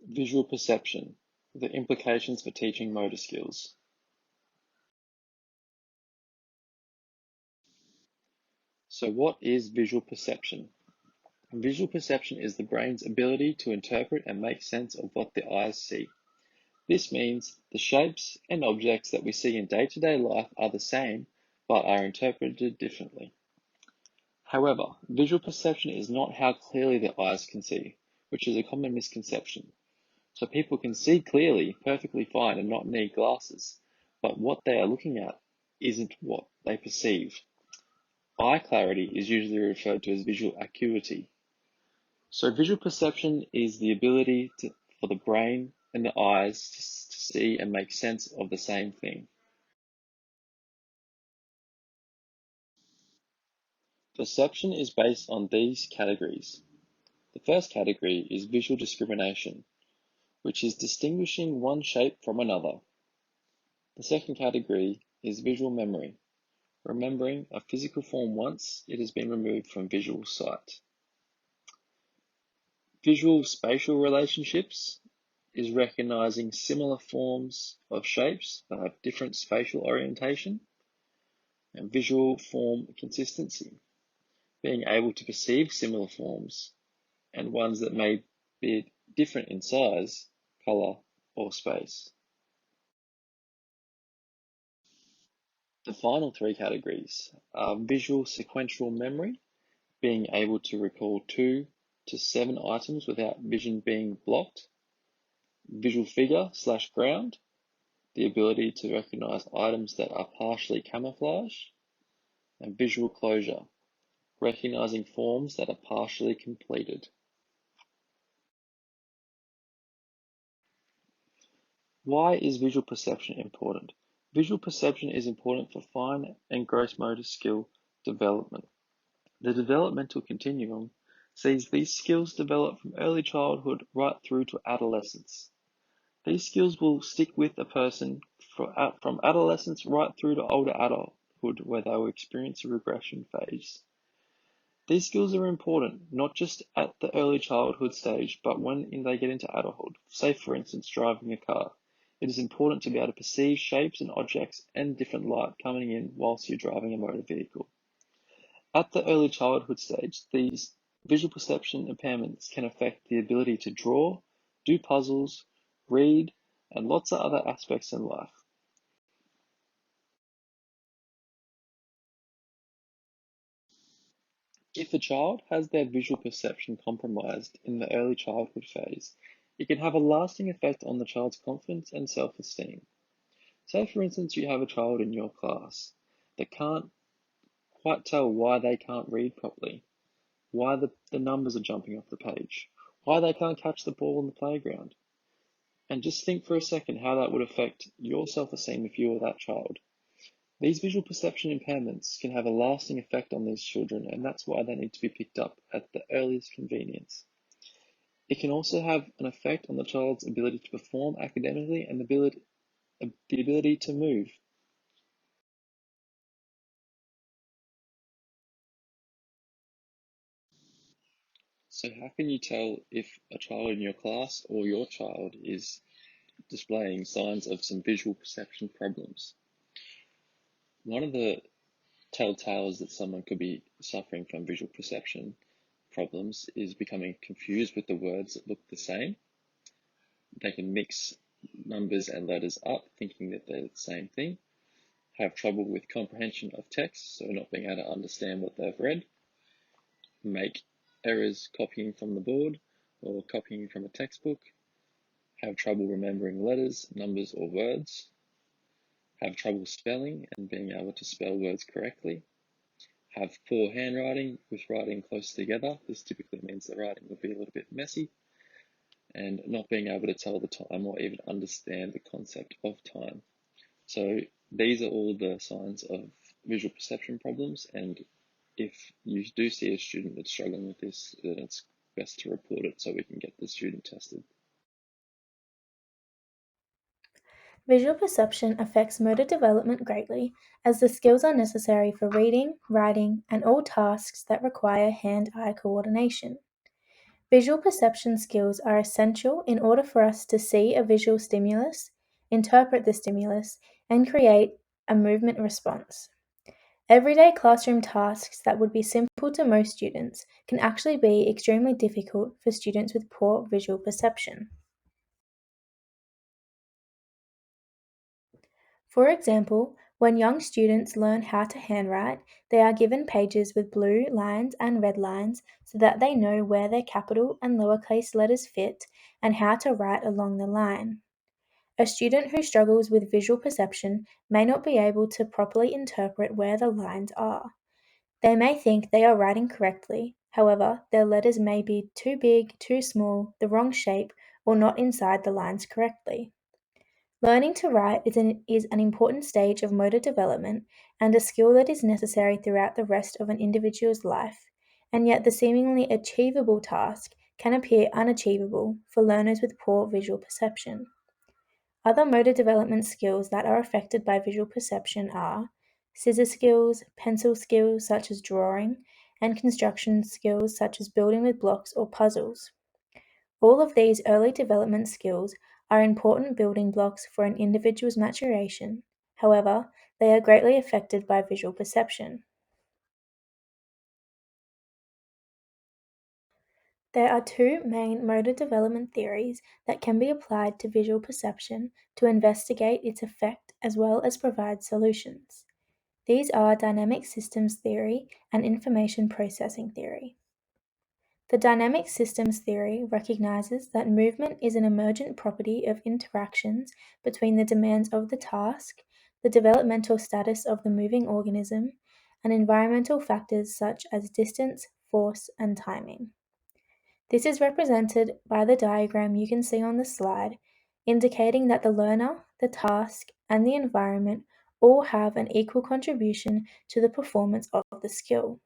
Visual perception, the implications for teaching motor skills. So what is visual perception? Visual perception is the brain's ability to interpret and make sense of what the eyes see. This means the shapes and objects that we see in day-to-day life are the same, but are interpreted differently. However, visual perception is not how clearly the eyes can see, which is a common misconception. So people can see clearly, perfectly fine, and not need glasses, but what they are looking at isn't what they perceive. Eye clarity is usually referred to as visual acuity. So visual perception is the ability for the brain and the eyes to see and make sense of the same thing. Perception is based on these categories. The first category is visual discrimination, which is distinguishing one shape from another. The second category is visual memory, remembering a physical form once it has been removed from visual sight. Visual spatial relationships is recognizing similar forms of shapes that have different spatial orientation. And visual form consistency, being able to perceive similar forms and ones that may be different in size, color, or space. The final three categories are visual sequential memory, being able to recall 2 to 7 items without vision being blocked, visual figure/ground, the ability to recognize items that are partially camouflaged, and visual closure, recognizing forms that are partially completed. Why is visual perception important? Visual perception is important for fine and gross motor skill development. The developmental continuum sees these skills develop from early childhood right through to adolescence. These skills will stick with a person from adolescence right through to older adulthood, where they will experience a regression phase. These skills are important not just at the early childhood stage, but when they get into adulthood. Say, for instance, driving a car. It is important to be able to perceive shapes and objects and different light coming in whilst you're driving a motor vehicle. At the early childhood stage, these visual perception impairments can affect the ability to draw, do puzzles, read, and lots of other aspects in life. If a child has their visual perception compromised in the early childhood phase, it can have a lasting effect on the child's confidence and self-esteem. Say, for instance, you have a child in your class that can't quite tell why they can't read properly, why the numbers are jumping off the page, why they can't catch the ball in the playground. And just think for a second how that would affect your self-esteem if you were that child. These visual perception impairments can have a lasting effect on these children, and that's why they need to be picked up at the earliest convenience. It can also have an effect on the child's ability to perform academically and the ability to move. So how can you tell if a child in your class or your child is displaying signs of some visual perception problems? One of the telltales that someone could be suffering from visual perception problems is becoming confused with the words that look the same. They can mix numbers and letters up, thinking that they're the same thing, have trouble with comprehension of text, so not being able to understand what they've read, make errors copying from the board or copying from a textbook, have trouble remembering letters, numbers, or words, have trouble spelling and being able to spell words correctly, have poor handwriting with writing close together. This typically means the writing will be a little bit messy, and not being able to tell the time or even understand the concept of time. So these are all the signs of visual perception problems, and if you do see a student that's struggling with this, then it's best to report it so we can get the student tested. Visual perception affects motor development greatly, as the skills are necessary for reading, writing, and all tasks that require hand eye coordination. Visual perception skills are essential in order for us to see a visual stimulus, interpret the stimulus, and create a movement response. Everyday classroom tasks that would be simple to most students can actually be extremely difficult for students with poor visual perception. For example, when young students learn how to handwrite, they are given pages with blue lines and red lines so that they know where their capital and lowercase letters fit and how to write along the line. A student who struggles with visual perception may not be able to properly interpret where the lines are. They may think they are writing correctly, however, their letters may be too big, too small, the wrong shape, or not inside the lines correctly. Learning to write is an important stage of motor development and a skill that is necessary throughout the rest of an individual's life, and yet the seemingly achievable task can appear unachievable for learners with poor visual perception. Other motor development skills that are affected by visual perception are scissor skills, pencil skills such as drawing, and construction skills such as building with blocks or puzzles. All of these early development skills are important building blocks for an individual's maturation. However, they are greatly affected by visual perception. There are two main motor development theories that can be applied to visual perception to investigate its effect as well as provide solutions. These are dynamic systems theory and information processing theory. The dynamic systems theory recognizes that movement is an emergent property of interactions between the demands of the task, the developmental status of the moving organism, and environmental factors such as distance, force, and timing. This is represented by the diagram you can see on the slide, indicating that the learner, the task, and the environment all have an equal contribution to the performance of the skill.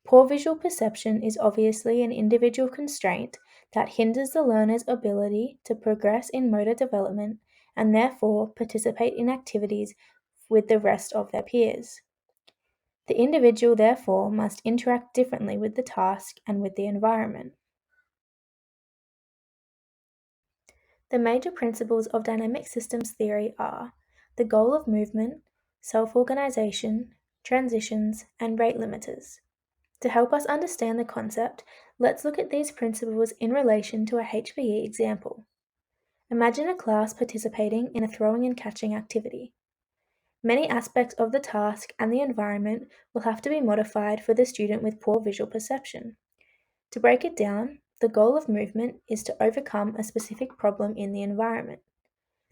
Poor visual perception is obviously an individual constraint that hinders the learner's ability to progress in motor development and therefore participate in activities with the rest of their peers. The individual therefore must interact differently with the task and with the environment. The major principles of dynamic systems theory are the goal of movement, self-organization, transitions, and rate limiters. To help us understand the concept, let's look at these principles in relation to a HPE example. Imagine a class participating in a throwing and catching activity. Many aspects of the task and the environment will have to be modified for the student with poor visual perception. To break it down, the goal of movement is to overcome a specific problem in the environment.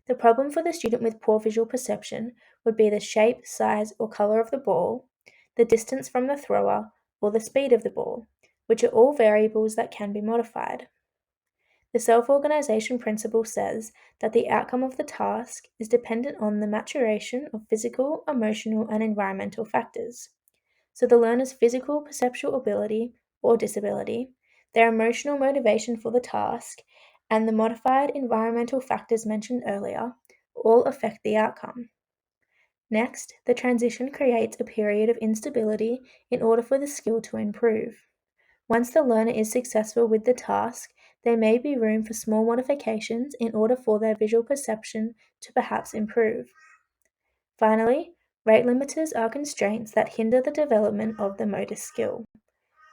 The problem for the student with poor visual perception would be the shape, size, or color of the ball, the distance from the thrower, or the speed of the ball, which are all variables that can be modified. The self-organization principle says that the outcome of the task is dependent on the maturation of physical, emotional, and environmental factors. So the learner's physical perceptual ability or disability, their emotional motivation for the task, and the modified environmental factors mentioned earlier all affect the outcome. Next, the transition creates a period of instability in order for the skill to improve. Once the learner is successful with the task, there may be room for small modifications in order for their visual perception to perhaps improve. Finally, rate limiters are constraints that hinder the development of the motor skill.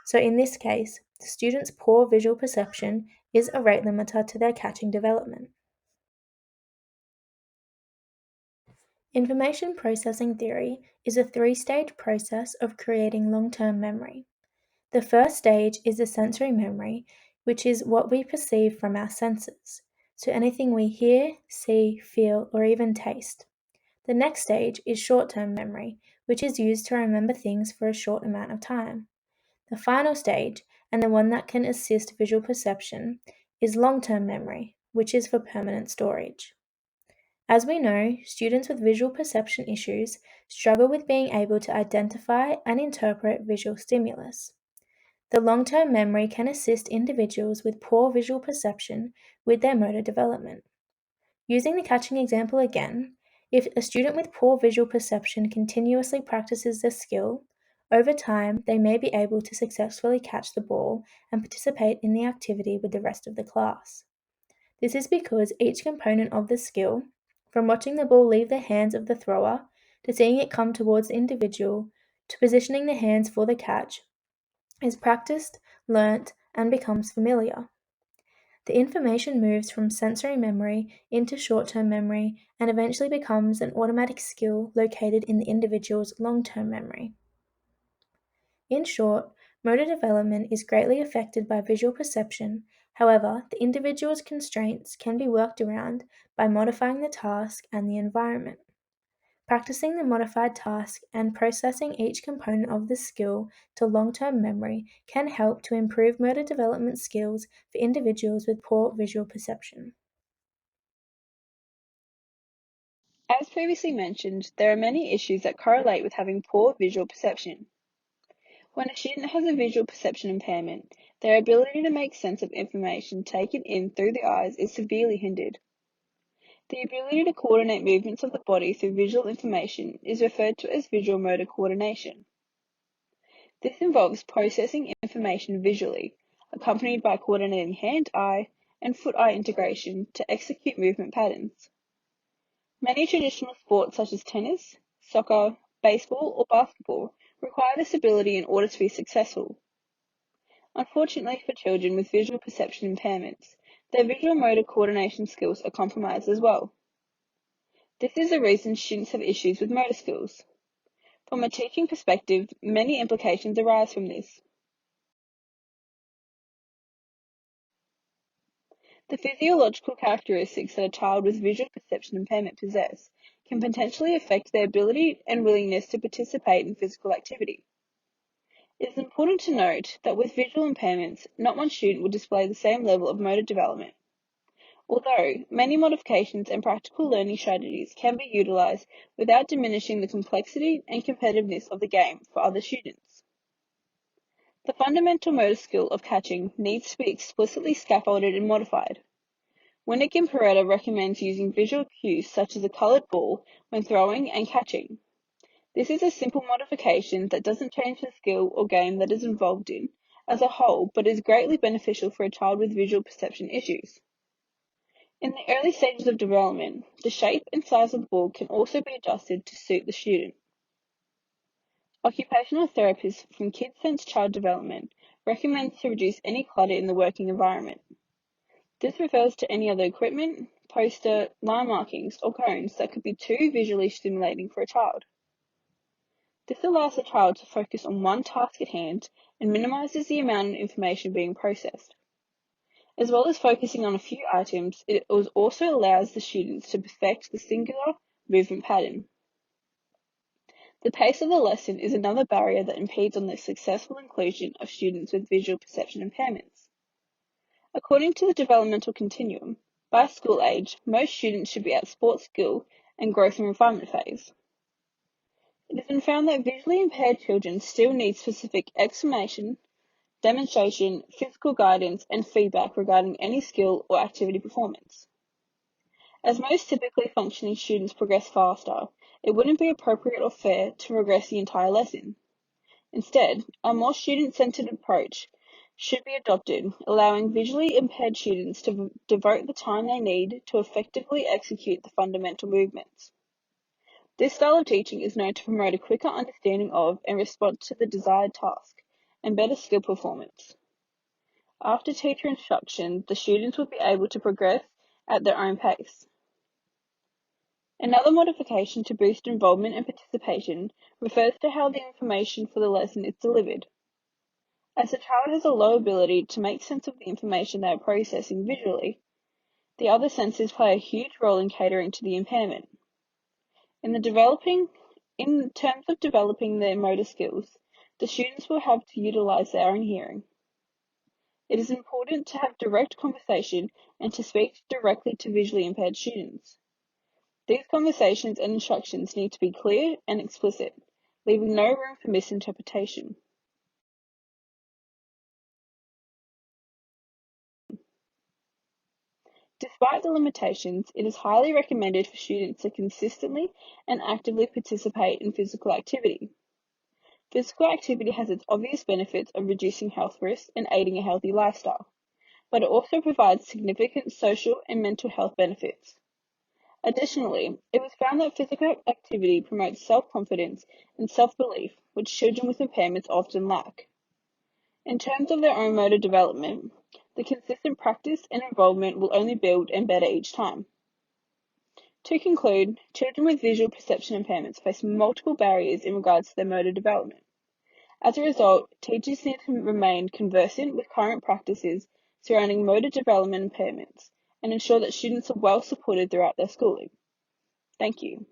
So in this case, the student's poor visual perception is a rate limiter to their catching development. Information processing theory is a three-stage process of creating long-term memory. The first stage is the sensory memory, which is what we perceive from our senses, so anything we hear, see, feel, or even taste. The next stage is short-term memory, which is used to remember things for a short amount of time. The final stage, and the one that can assist visual perception, is long-term memory, which is for permanent storage. As we know, students with visual perception issues struggle with being able to identify and interpret visual stimulus. The long-term memory can assist individuals with poor visual perception with their motor development. Using the catching example again, if a student with poor visual perception continuously practices the skill, Over time, they may be able to successfully catch the ball and participate in the activity with the rest of the class. This is because each component of the skill, from watching the ball leave the hands of the thrower, to seeing it come towards the individual, to positioning the hands for the catch, is practiced, learnt, and becomes familiar. The information moves from sensory memory into short-term memory and eventually becomes an automatic skill located in the individual's long-term memory. In short, motor development is greatly affected by visual perception. However, the individual's constraints can be worked around by modifying the task and the environment. Practicing the modified task and processing each component of the skill to long-term memory can help to improve motor development skills for individuals with poor visual perception. As previously mentioned, there are many issues that correlate with having poor visual perception. When a student has a visual perception impairment, their ability to make sense of information taken in through the eyes is severely hindered. The ability to coordinate movements of the body through visual information is referred to as visual motor coordination. This involves processing information visually, accompanied by coordinating hand-eye and foot-eye integration to execute movement patterns. Many traditional sports such as tennis, soccer, baseball, or basketball require this ability in order to be successful. Unfortunately for children with visual perception impairments, their visual motor coordination skills are compromised as well. This is the reason students have issues with motor skills. From a teaching perspective, many implications arise from this. The physiological characteristics that a child with visual perception impairment possess can potentially affect their ability and willingness to participate in physical activity. It is important to note that with visual impairments, not one student will display the same level of motor development. Although many modifications and practical learning strategies can be utilized without diminishing the complexity and competitiveness of the game for other students. The fundamental motor skill of catching needs to be explicitly scaffolded and modified. Winnick and Peretta recommends using visual cues such as a colored ball when throwing and catching. This is a simple modification that doesn't change the skill or game that is involved in as a whole, but is greatly beneficial for a child with visual perception issues. In the early stages of development, the shape and size of the ball can also be adjusted to suit the student. Occupational therapists from KidSense Child Development recommend to reduce any clutter in the working environment. This refers to any other equipment, poster, line markings, or cones that could be too visually stimulating for a child. This allows the child to focus on one task at hand and minimizes the amount of information being processed. As well as focusing on a few items, it also allows the students to perfect the singular movement pattern. The pace of the lesson is another barrier that impedes on the successful inclusion of students with visual perception impairments. According to the developmental continuum, by school age, most students should be at sports skill and growth and refinement phase. It has been found that visually impaired children still need specific explanation, demonstration, physical guidance, and feedback regarding any skill or activity performance. As most typically functioning students progress faster, it wouldn't be appropriate or fair to regress the entire lesson. Instead, a more student-centered approach should be adopted, allowing visually impaired students to devote the time they need to effectively execute the fundamental movements. This style of teaching is known to promote a quicker understanding of and response to the desired task, and better skill performance. After teacher instruction, the students will be able to progress at their own pace. Another modification to boost involvement and participation refers to how the information for the lesson is delivered. As the child has a low ability to make sense of the information they are processing visually, the other senses play a huge role in catering to the impairment. In terms of developing their motor skills, the students will have to utilize their own hearing. It is important to have direct conversation and to speak directly to visually impaired students. These conversations and instructions need to be clear and explicit, leaving no room for misinterpretation. Despite the limitations, it is highly recommended for students to consistently and actively participate in physical activity. Physical activity has its obvious benefits of reducing health risks and aiding a healthy lifestyle, but it also provides significant social and mental health benefits. Additionally, it was found that physical activity promotes self-confidence and self-belief, which children with impairments often lack. In terms of their own motor development, the consistent practice and involvement will only build and better each time. To conclude, children with visual perception impairments face multiple barriers in regards to their motor development. As a result, teachers need to remain conversant with current practices surrounding motor development impairments and ensure that students are well supported throughout their schooling. Thank you.